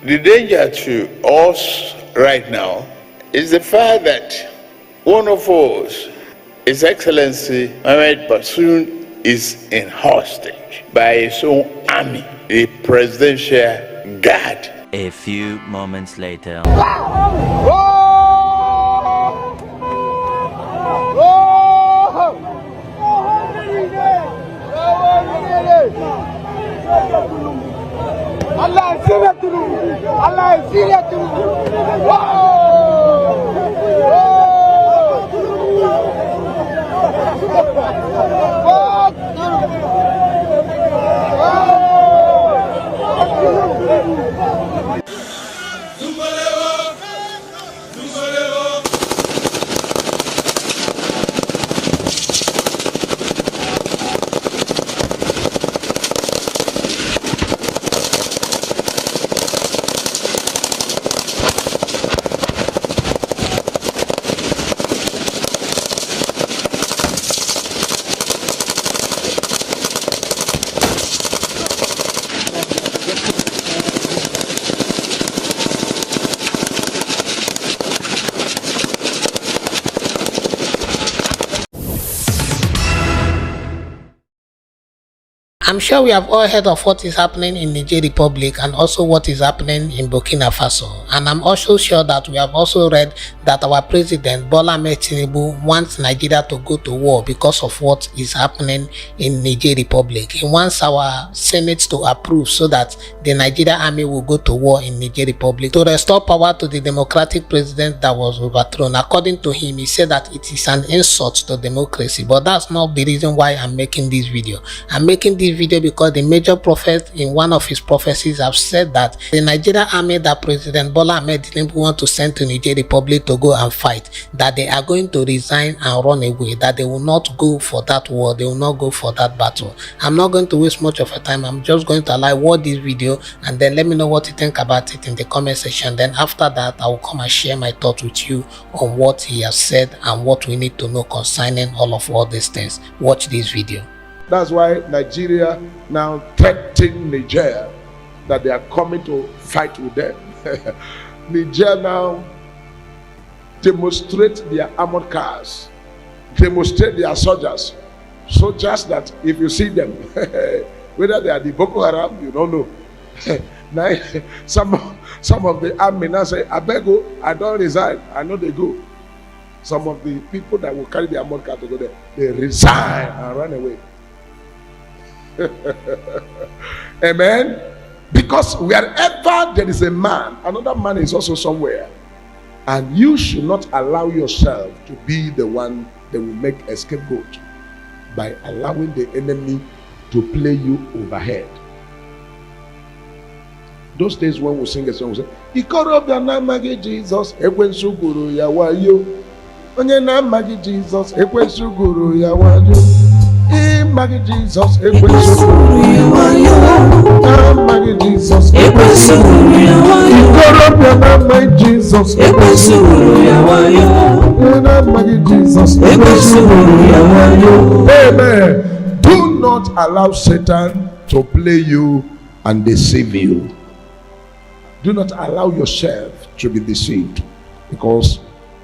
The danger to us right now is the fact that one of us, His Excellency Mohamed Bazoum, is in hostage by his own army, the presidential guard. A few moments later. Allah is serious to you. Allah is serious to you. I'm sure we have all heard of what is happening in Niger Republic and also what is happening in Burkina Faso. And I'm also sure that we have also read that our president Bola Ahmed Tinubu wants Nigeria to go to war because of what is happening in Niger Republic. He wants our Senate to approve so that the Nigerian army will go to war in Niger Republic to restore power to the democratic president that was overthrown. According to him, he said that it is an insult to democracy, but that's not the reason why I'm making this video. I'm making this video because the major prophet in one of his prophecies have said that the Nigerian army that President Bola Ahmed Tinubu want to send to Niger Republic to go and fight, that they are going to resign and run away, that they will not go for that war, they will not go for that battle. I'm not going to waste much of your time. I'm just going to allow watch this video and then let me know what you think about it in the comment section. Then after that, I will come and share my thoughts with you on what he has said and what we need to know concerning all these things. Watch this video. That's why Nigeria now threatening Niger that they are coming to fight with them. Niger now demonstrate their armored cars, demonstrate their soldiers that if you see them, whether they are the Boko Haram, you don't know. Now, some of the army now say, I beg you, I don't resign, I know they go. Some of the people that will carry the armored car to go there, they resign and run away. Amen. Because wherever there is a man, another man is also somewhere, and you should not allow yourself to be the one that will make a scapegoat by allowing the enemy to play you overhead. Those days when we sing a song, we say, "Ikorobia na magi Jesus, ekwensu guru ya wayo. Onye na magi Jesus, ekwensu guru ya wayo. Magi Jesus, ekwensu guru ya wayo. Na magi Jesus, ekwensu guru ya wayo. Ikorobia na magi Jesus, ekwensu guru ya wayo. Na magi Jesus, ekwensu guru ya wayo." Amen. Do not allow Satan to play you and deceive you. Do not allow yourself to be deceived, because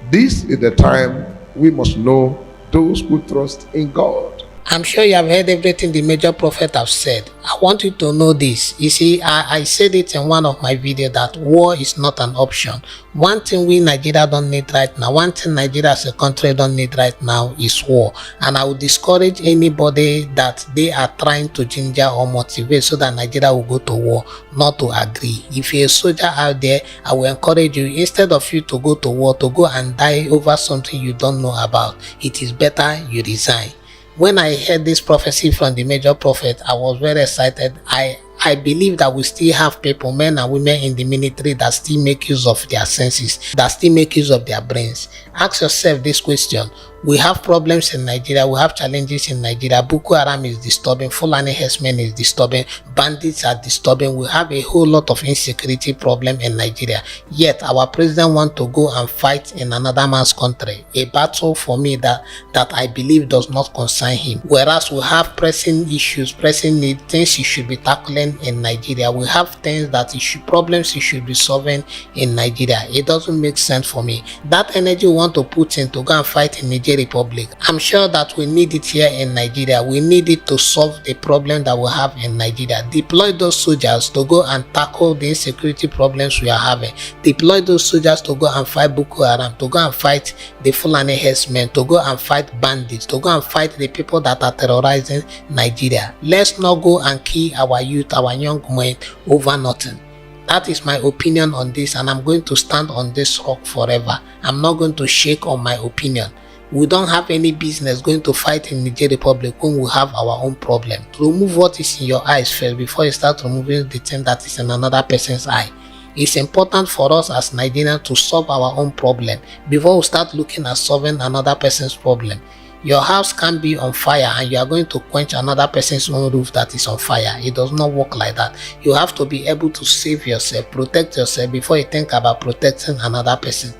this is the time we must know those who trust in God. I'm sure you have heard everything the major prophet have said. I want you to know this. You see, I said it in one of my videos that war is not an option. One thing we Nigeria don't need right now, one thing Nigeria as a country don't need right now is war. And I would discourage anybody that they are trying to ginger or motivate so that Nigeria will go to war, not to agree. If you're a soldier out there, I will encourage you, instead of you to go to war, to go and die over something you don't know about, it is better you resign. When I heard this prophecy from the major prophet, I was very excited. I believe that we still have people, men and women in the military, that still make use of their senses, that still make use of their brains. Ask yourself this question: We have problems in Nigeria, we have challenges in Nigeria. Boko Haram is disturbing, Fulani herdsmen is disturbing, bandits are disturbing. We have a whole lot of insecurity problem in Nigeria. Yet our president wants to go and fight in another man's country, a battle for me that I believe does not concern him. Whereas we have pressing issues, pressing needs, things he should be tackling in Nigeria. We have things that problems he should be solving in Nigeria. It doesn't make sense for me. That energy we want to put in to go and fight in Niger Republic, I'm sure that we need it here in Nigeria. We need it to solve the problem that we have in Nigeria. Deploy those soldiers to go and tackle the insecurity problems we are having. Deploy those soldiers to go and fight Boko Haram, to go and fight the Fulani herdsmen, to go and fight bandits, to go and fight the people that are terrorizing Nigeria. Let's not go and kill our youth, our young men over nothing. That is my opinion on this, and I'm going to stand on this rock forever. I'm not going to shake on my opinion. We don't have any business going to fight in Niger Republic when we have our own problem. Remove what is in your eyes first before you start removing the thing that is in another person's eye. It's important for us as Nigerians to solve our own problem before we start looking at solving another person's problem. Your house can be on fire and you are going to quench another person's own roof that is on fire. It does not work like that. You have to be able to save yourself, protect yourself before you think about protecting another person.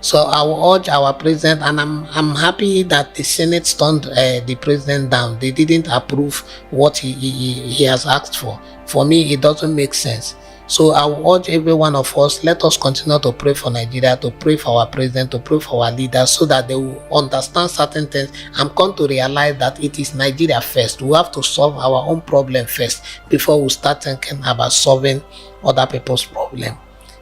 So I will urge our president, and I'm happy that the Senate turned the president down. They didn't approve what he has asked for. For me, it doesn't make sense. So I will urge every one of us, let us continue to pray for Nigeria, to pray for our president, to pray for our leaders, so that they will understand certain things and come to realize that it is Nigeria first. We have to solve our own problem first before we start thinking about solving other people's problem.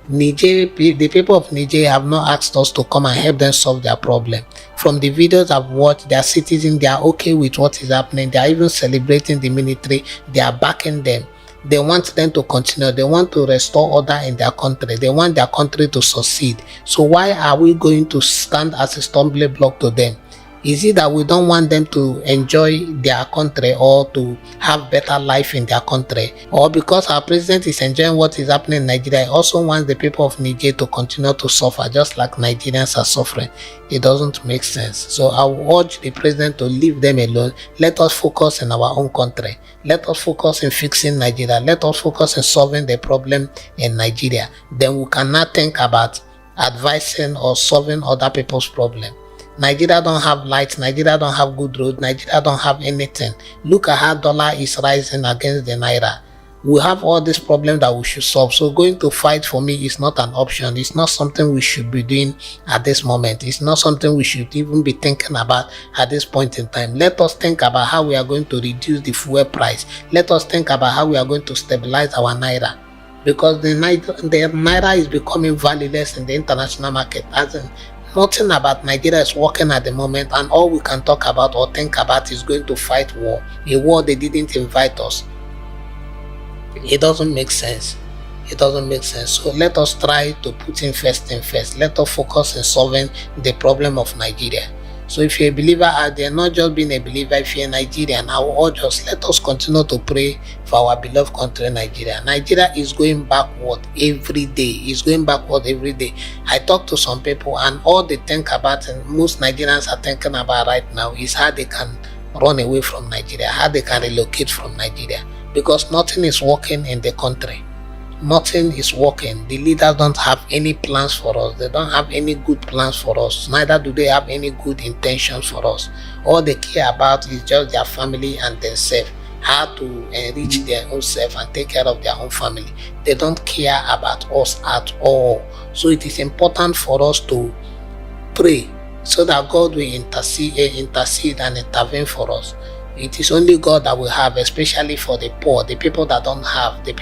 Niger, the people of Niger have not asked us to come and help them solve their problem. From the videos I've watched, their citizens, they are okay with what is happening. They are even celebrating the military. They are backing them. They want them to continue. They want to restore order in their country. They want their country to succeed. So why are we going to stand as a stumbling block to them? Is it that we don't want them to enjoy their country or to have better life in their country? Or because our president is enjoying what is happening in Nigeria, he also wants the people of Niger to continue to suffer just like Nigerians are suffering? It doesn't make sense. So I will urge the president to leave them alone. Let us focus in our own country. Let us focus in fixing Nigeria. Let us focus in solving the problem in Nigeria. Then we cannot think about advising or solving other people's problem. Nigeria don't have lights, Nigeria don't have good roads, Nigeria don't have anything. Look at how dollar is rising against the naira. We have all these problems that we should solve. So going to fight for me is not an option. It's not something we should be doing at this moment. It's not something we should even be thinking about at this point in time. Let us think about how we are going to reduce the fuel price. Let us think about how we are going to stabilize our naira. Because the naira is becoming valueless in the international market. As in, nothing about Nigeria is working at the moment, and all we can talk about or think about is going to fight war. A war they didn't invite us. It doesn't make sense. It doesn't make sense. So let us try to put in first thing first. Let us focus on solving the problem of Nigeria. So if you're a believer out there, not just being a believer, if you're a Nigerian, I will urge us, let us continue to pray for our beloved country, Nigeria. Nigeria is going backward every day. It's going backward every day. I talk to some people, and all they think about, and most Nigerians are thinking about right now, is how they can run away from Nigeria, how they can relocate from Nigeria, because nothing is working in the country. Nothing is working. The leaders don't have any plans for us. They don't have any good plans for us. Neither do they have any good intentions for us. All they care about is just their family and themselves, how to enrich their own self and take care of their own family. They don't care about us at all. So it is important for us to pray so that God will intercede and intervene for us. It is only God that will have, especially for the poor, the people that don't have the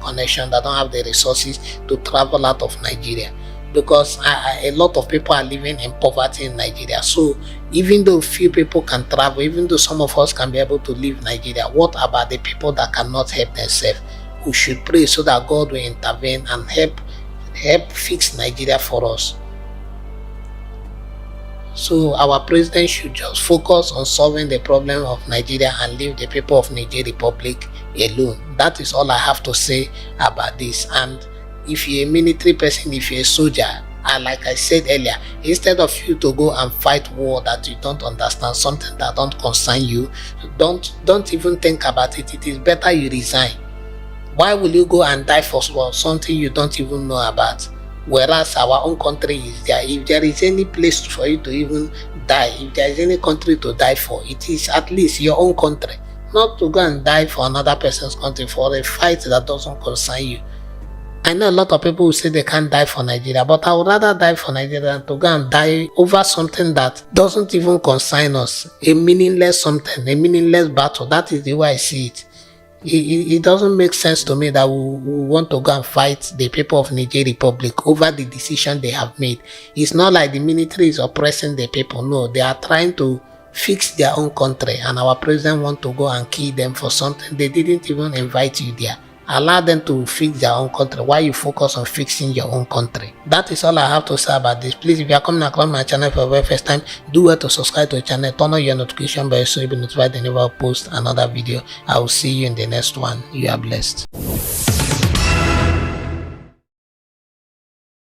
connection, that don't have the resources to travel out of Nigeria. Because a lot of people are living in poverty in Nigeria. So even though few people can travel, even though some of us can be able to leave Nigeria, what about the people that cannot help themselves? We should pray so that God will intervene and help fix Nigeria for us. So our president should just focus on solving the problem of Nigeria and leave the people of Niger Republic alone. That is all I have to say about this. And if you're a military person, if you're a soldier, And like I said earlier, instead of you to go and fight war that you don't understand, something that don't concern you, don't even think about it. It is better you resign. Why will you go and die for something you don't even know about? Whereas our own country is there. If there is any place for you to even die, if there is any country to die for, it is at least your own country. Not to go and die for another person's country for a fight that doesn't concern you. I know a lot of people who say they can't die for Nigeria, but I would rather die for Nigeria than to go and die over something that doesn't even concern us. A meaningless something, a meaningless battle. That is the way I see it. It doesn't make sense to me that we want to go and fight the people of Niger Republic over the decision they have made. It's not like the military is oppressing the people. No, they are trying to fix their own country, and our president want to go and kill them for something they didn't even invite you there. Allow them to fix their own country while you focus on fixing your own country. That is all I have to say about this. Please, if you are coming across my channel for the very first time, do well to subscribe to the channel, turn on your notification bell so you'll be notified whenever I post another video. I will see you in the next one. You are blessed.